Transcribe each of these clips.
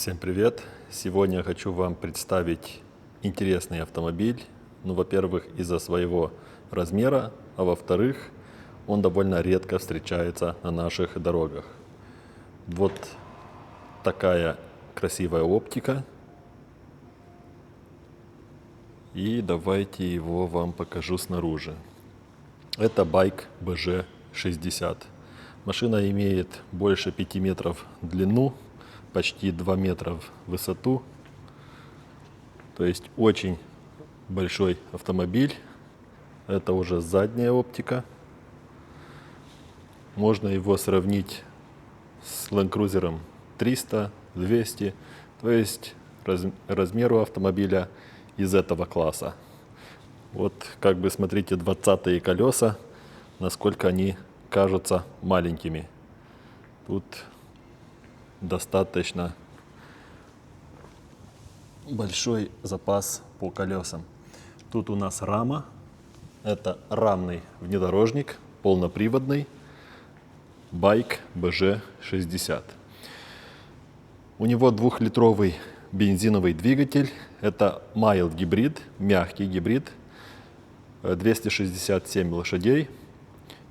Всем привет! Сегодня я хочу вам представить интересный автомобиль. Ну, во-первых, из-за своего размера, а во-вторых, он довольно редко встречается на наших дорогах. Вот такая красивая оптика. И давайте его вам покажу снаружи. Это байк BG60. Машина имеет больше 5 метров в длину, почти 2 метра в высоту. То есть очень большой автомобиль. Это уже задняя оптика. Можно его сравнить с Land Cruiser 300, 200. То есть размеру автомобиля из этого класса. Вот как бы смотрите 20-е колеса, насколько они кажутся маленькими. Тут достаточно большой запас по колесам. Тут у нас рама. Это рамный внедорожник, полноприводный, байк BG60. У него 2-литровый бензиновый двигатель. Это mild гибрид, мягкий гибрид, 267 лошадей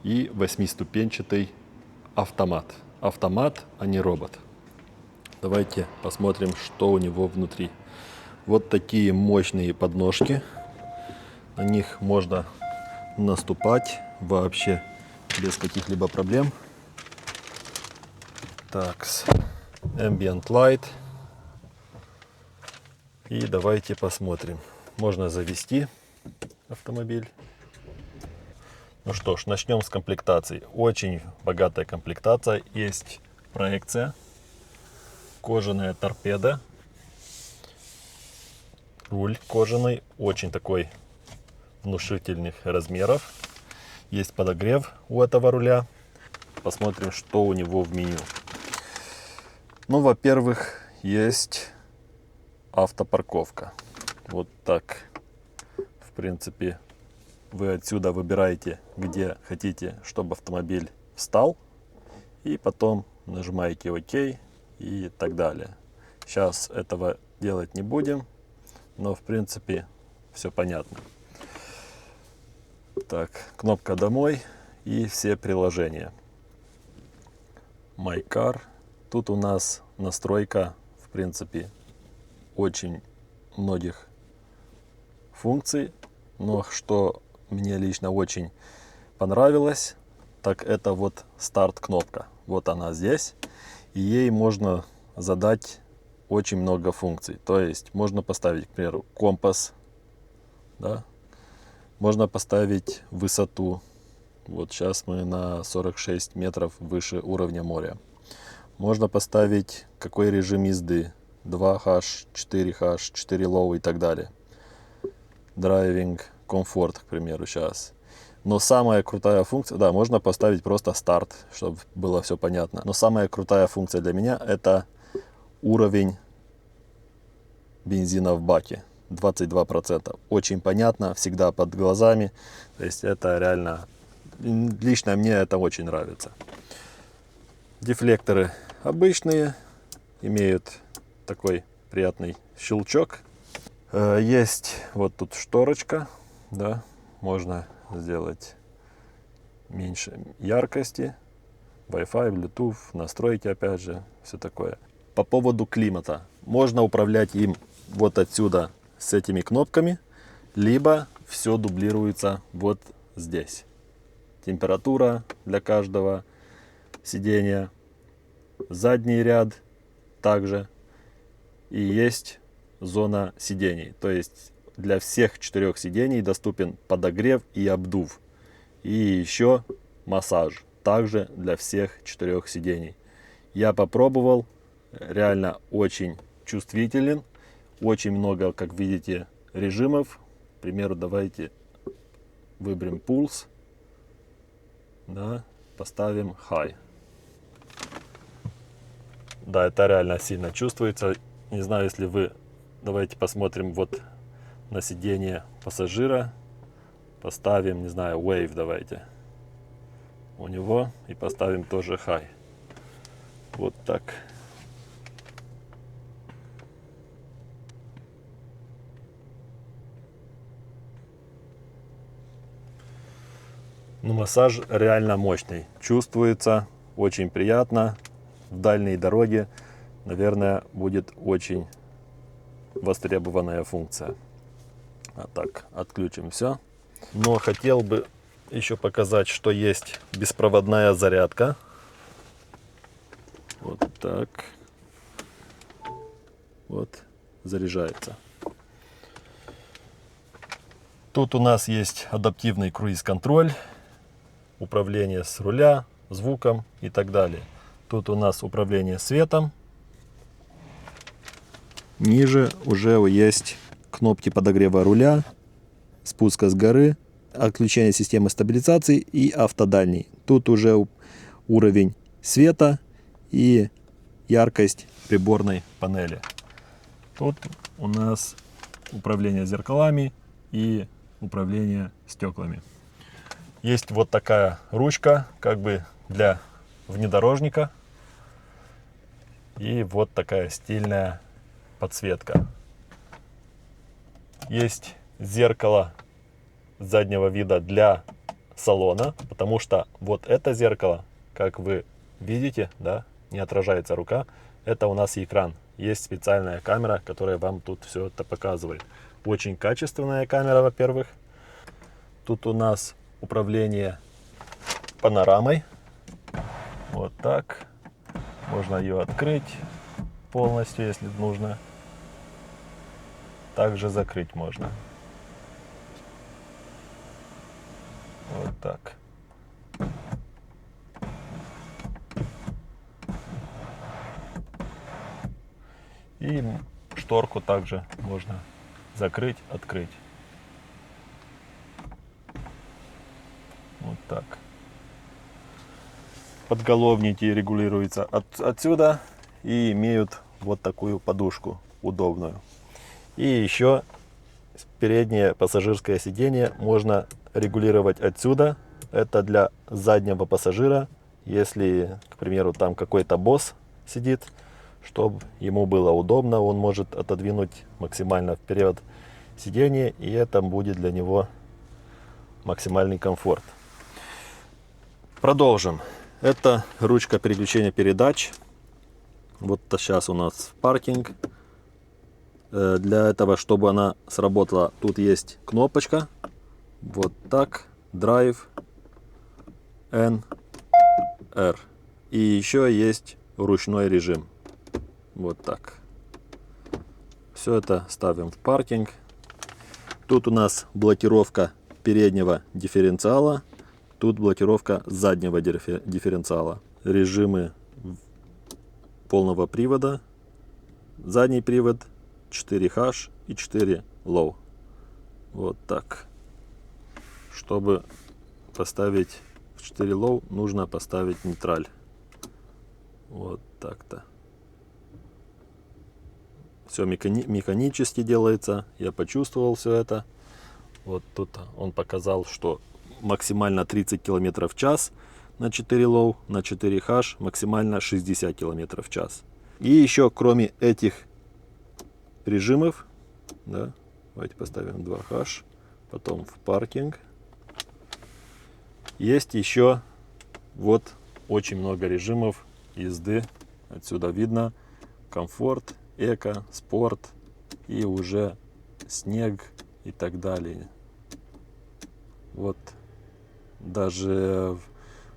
и 8-ступенчатый автомат. Автомат, а не робот. Давайте посмотрим, что у него внутри. Вот такие мощные подножки. На них можно наступать вообще без каких-либо проблем. Так, Ambient Light. И давайте посмотрим. Можно завести автомобиль. Ну что ж, начнем с комплектации. Очень богатая комплектация. Есть проекция, кожаная торпеда, руль кожаный, очень такой внушительных размеров. Есть подогрев у этого руля. Посмотрим, что у него в меню. Ну, во-первых, есть автопарковка. Вот так. В принципе, вы отсюда выбираете, где хотите, чтобы автомобиль встал. И потом нажимаете ОК и так далее. Сейчас этого делать не будем. Но, в принципе, все понятно. Так, кнопка «Домой» и все приложения. My Car. Тут у нас настройка, в принципе, очень многих функций. Но что мне лично очень понравилось, так это вот старт-кнопка. Вот она здесь. И ей можно задать очень много функций. То есть можно поставить, к примеру, компас. Да? Можно поставить высоту. Вот сейчас мы на 46 метров выше уровня моря. Можно поставить какой режим езды. 2H, 4H, 4 low и так далее. Драйвинг, комфорт, к примеру, сейчас. Но самая крутая функция, да, можно поставить просто старт, чтобы было все понятно. Но самая крутая функция для меня это уровень бензина в баке. 22%. Очень понятно, всегда под глазами. То есть это реально, лично мне это очень нравится. Дефлекторы обычные, имеют такой приятный щелчок. Есть вот тут шторочка, да, можно сделать меньше яркости, Wi-Fi, Bluetooth, настройки опять же, все такое. По поводу климата, можно управлять им вот отсюда с этими кнопками, либо все дублируется вот здесь. Температура для каждого сидения, задний ряд также, и есть зона сидений. То есть для всех 4 сидений доступен подогрев и обдув. И еще массаж. Также для всех 4 сидений. Я попробовал. Реально очень чувствителен. Очень много, как видите, режимов. К примеру, давайте выберем пульс. Да, поставим high. Да, это реально сильно чувствуется. Не знаю, если вы... Давайте посмотрим вот на сиденье пассажира. Поставим, не знаю, wave давайте. У него. И поставим тоже high. Вот так. Ну, массаж реально мощный. Чувствуется очень приятно. В дальней дороге, наверное, будет очень востребованная функция. А так, отключим все. Но хотел бы еще показать, что есть беспроводная зарядка. Вот так. Вот, заряжается. Тут у нас есть адаптивный круиз-контроль, управление с руля, звуком и так далее. Тут у нас управление светом. Ниже уже есть кнопки подогрева руля, спуска с горы, отключение системы стабилизации и автодальний. Тут уже уровень света и яркость приборной панели. Тут у нас управление зеркалами и управление стеклами. Есть вот такая ручка, как бы для внедорожника. И вот такая стильная подсветка. Есть зеркало заднего вида для салона, потому что вот это зеркало, как вы видите, да, не отражается рука, это у нас экран. Есть специальная камера, которая вам тут все это показывает. Очень качественная камера, во-первых. Тут у нас управление панорамой. Вот так. Можно ее открыть полностью, если нужно. Также закрыть можно. Вот так. И шторку также можно закрыть, открыть. Вот так. Подголовники регулируются отсюда и имеют вот такую подушку удобную. И еще переднее пассажирское сиденье можно регулировать отсюда. Это для заднего пассажира, если, к примеру, там какой-то босс сидит, чтобы ему было удобно, он может отодвинуть максимально вперед сиденье, и это будет для него максимальный комфорт. Продолжим. Это ручка переключения передач. Вот сейчас у нас паркинг. Для этого, чтобы она сработала, тут есть кнопочка. Вот так. Drive N R. И еще есть ручной режим. Вот так. Все это ставим в паркинг. Тут у нас блокировка переднего дифференциала. Тут блокировка заднего дифференциала. Режимы полного привода. Задний привод 4H и 4 Low. Вот так. Чтобы поставить в 4 Low, нужно поставить нейтраль. Вот так-то. Все механически делается. Я почувствовал все это. Вот тут он показал, что максимально 30 км в час на 4 Low, на 4H максимально 60 км в час. И еще, кроме этих режимов, да, давайте поставим 2H, потом в паркинг. Есть еще вот очень много режимов езды. Отсюда видно комфорт, эко, спорт и уже снег и так далее. Вот даже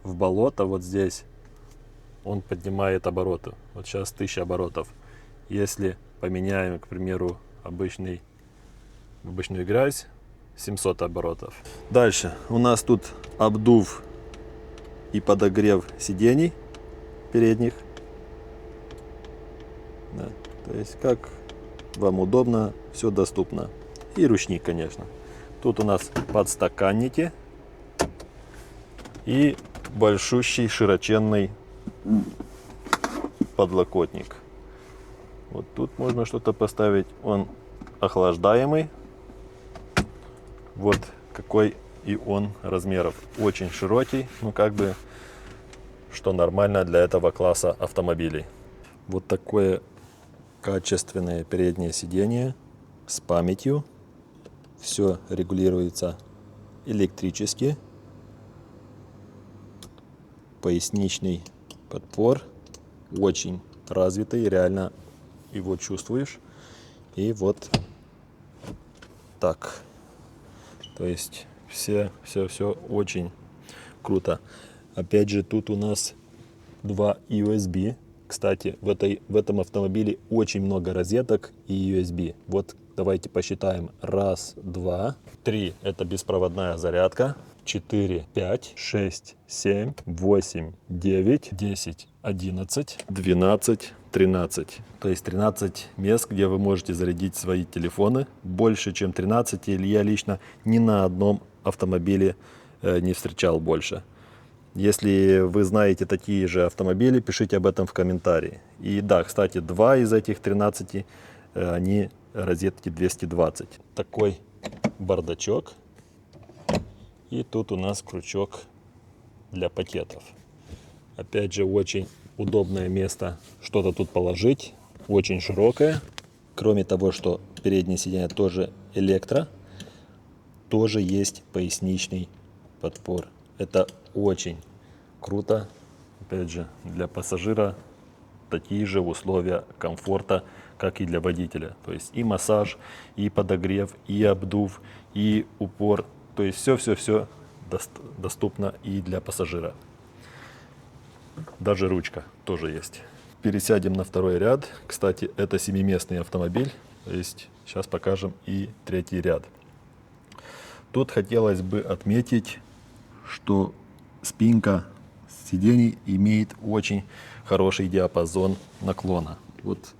в болото вот здесь он поднимает обороты. Вот сейчас 1000 оборотов. Если поменяем, к примеру, обычную грязь, 700 оборотов. Дальше у нас тут обдув и подогрев сидений передних. Да, то есть как вам удобно, все доступно. И ручник, конечно. Тут у нас подстаканники и большущий широченный подлокотник. Вот тут можно что-то поставить. Он охлаждаемый. Вот какой и он размеров. Очень широкий, ну как бы, что нормально для этого класса автомобилей. Вот такое качественное переднее сиденье с памятью. Все регулируется электрически. поясничный подпор, очень развитый, реально его чувствуешь. И вот так. То есть все очень круто. Опять же, тут у нас два USB. Кстати, в этом автомобиле очень много розеток и USB. Вот давайте посчитаем. Раз, два, три. Это беспроводная зарядка. 4, 5, 6, 7, 8, 9, 10, 11, 12, 13. То есть 13 мест, где вы можете зарядить свои телефоны. Больше, чем 13, или я лично ни на одном автомобиле не встречал больше. Если вы знаете такие же автомобили, пишите об этом в комментарии. И да, кстати, два из этих 13, они розетки 220. Такой бардачок. И тут у нас крючок для пакетов. Опять же, очень удобное место что-то тут положить. Очень широкое. Кроме того, что переднее сиденье тоже электро, тоже есть поясничный подпор. Это очень круто. Опять же, для пассажира такие же условия комфорта, как и для водителя. То есть и массаж, и подогрев, и обдув, и упор. То есть все доступно и для пассажира. Даже ручка тоже есть. Пересядем на второй ряд. Кстати, это 7-местный автомобиль. То есть сейчас покажем и третий ряд. Тут хотелось бы отметить, что спинка сидений имеет очень хороший диапазон наклона. Вот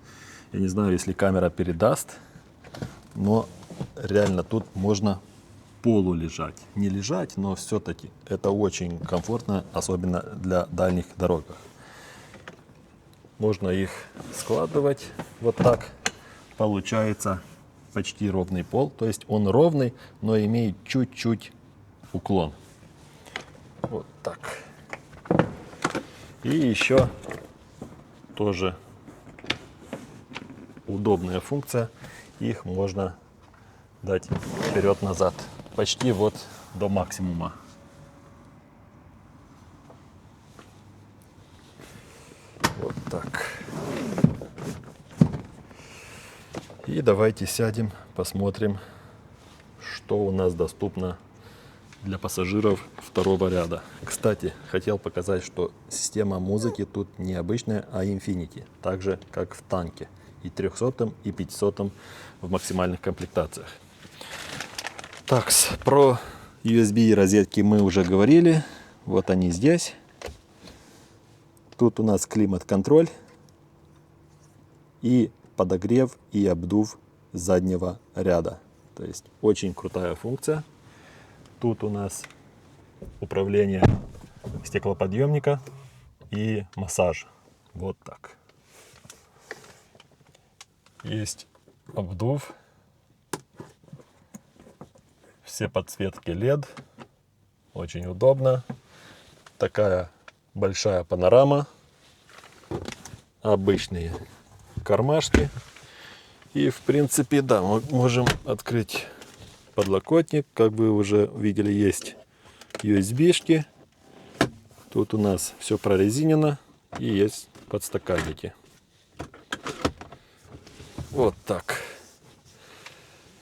я не знаю, если камера передаст, но реально тут можно полулежать. Не лежать, но все-таки это очень комфортно, особенно для дальних дорог. Можно их складывать вот так. Получается почти ровный пол. То есть он ровный, но имеет чуть-чуть уклон. Вот так. И еще тоже удобная функция. Их можно дать вперед-назад. Почти вот до максимума. Вот так. И давайте сядем, посмотрим, что у нас доступно для пассажиров второго ряда. Кстати, хотел показать, что система музыки тут не обычная, а Infinity. Так же, как в танке. И 300, и 500 в максимальных комплектациях. Так, про USB розетки мы уже говорили. Вот они здесь. Тут у нас климат-контроль и подогрев и обдув заднего ряда. То есть очень крутая функция. Тут у нас управление стеклоподъемника и массаж. Вот так. Есть обдув. Все подсветки LED. Очень удобно. Такая большая панорама. Обычные кармашки. И в принципе, да, мы можем открыть подлокотник. Как вы уже видели, есть USB-шки. Тут у нас все прорезинено. И есть подстаканники. Вот так.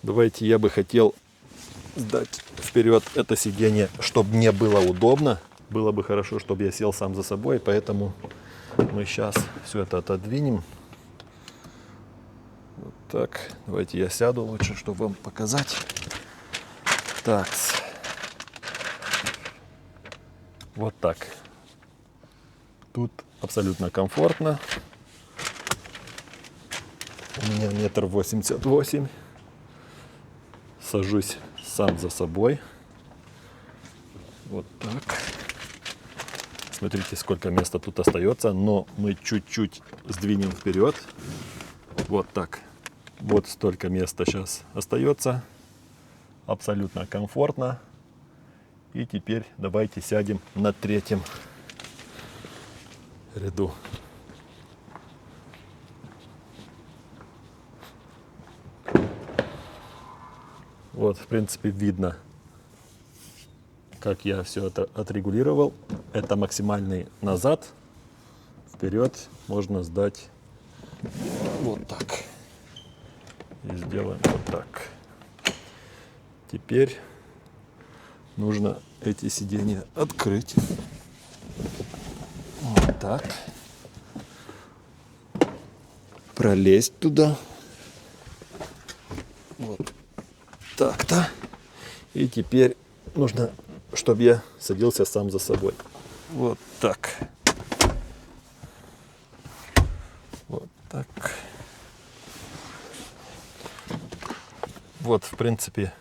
Давайте я бы хотел сдать вперед это сиденье, чтобы мне было удобно. Было бы хорошо, чтобы я сел сам за собой, поэтому мы сейчас все это отодвинем. Вот так. Давайте я сяду лучше, чтобы вам показать. Так. Вот так. Тут абсолютно комфортно. У меня 1,88 м. Сажусь сам за собой. Вот так. Смотрите, сколько места тут остается, но мы чуть-чуть сдвинем вперед. Вот так. Вот столько места сейчас остается. Абсолютно комфортно. И теперь давайте сядем на третьем ряду. Вот, в принципе, видно, как я все это отрегулировал. Это максимальный назад. Вперед можно сдать вот так. И сделаем вот так. Теперь нужно эти сиденья открыть. Вот так. Пролезть туда. Вот так-то. И теперь нужно, чтобы я садился сам за собой. Вот так. Вот так. Вот, в принципе,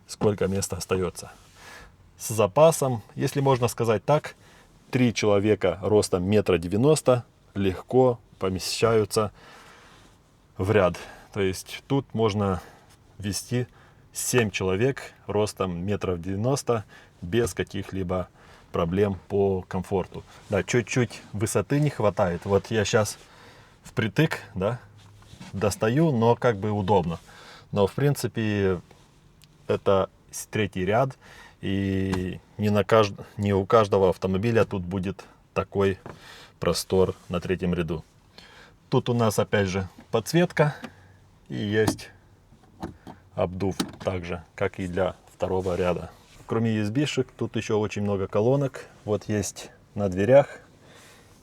сколько места остается. С запасом, если можно сказать так, 3 человека ростом 1,90 м легко помещаются в ряд. То есть тут можно вести 7 человек ростом 1,90 м без каких-либо проблем по комфорту. Да, чуть-чуть высоты не хватает. Вот я сейчас впритык, да, достаю, но как бы удобно. Но в принципе это 3-й ряд, и не у каждого автомобиля тут будет такой простор на 3-м ряду. Тут у нас опять же подсветка и есть обдув, так же как и для 2-го ряда. Кроме USB-шек, тут еще очень много колонок. Вот есть на дверях,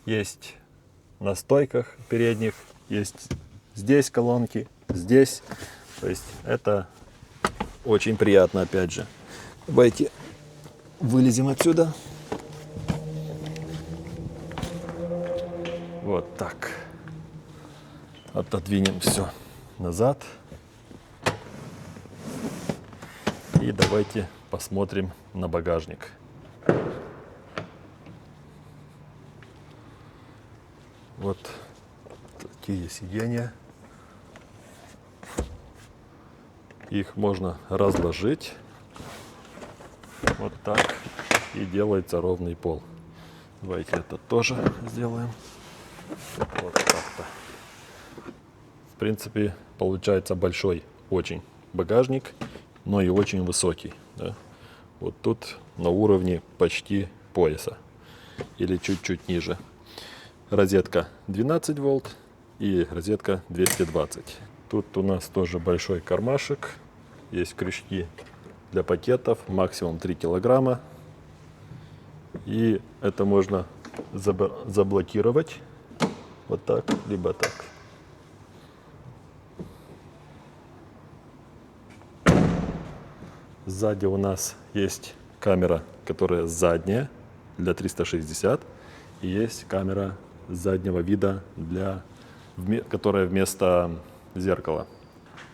есть на стойках передних, есть здесь колонки, здесь. То есть это очень приятно, опять же. Давайте вылезем отсюда. Вот так. Отодвинем все назад. И давайте посмотрим на багажник. Вот такие сиденья. Их можно разложить. Вот так. И делается ровный пол. Давайте это тоже сделаем. Вот так-то. В принципе, получается большой очень багажник, но и очень высокий. Да? Вот тут на уровне почти пояса. Или чуть-чуть ниже. Розетка 12 вольт и розетка 220. Тут у нас тоже большой кармашек. Есть крючки для пакетов. Максимум 3 килограмма. И это можно заблокировать. Вот так, либо так. Сзади у нас есть камера, которая задняя для 360. И есть камера заднего вида, которая вместо зеркала.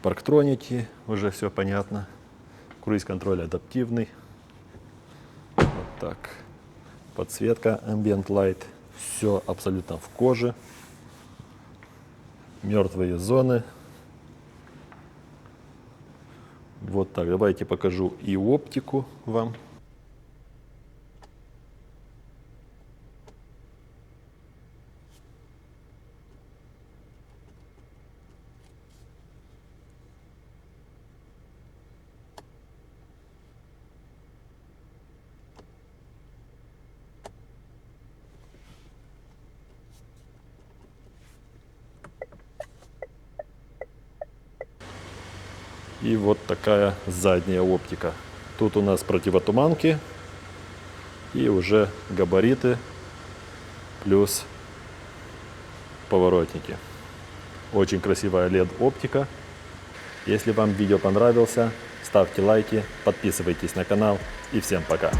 Парктроники, уже все понятно. Круиз-контроль адаптивный. Вот так. Подсветка Ambient Light. Все абсолютно в коже. Мертвые зоны. Вот так. Давайте покажу и оптику вам. И вот такая задняя оптика. Тут у нас противотуманки и уже габариты плюс поворотники. Очень красивая LED оптика. Если вам видео понравился, ставьте лайки, подписывайтесь на канал и всем пока.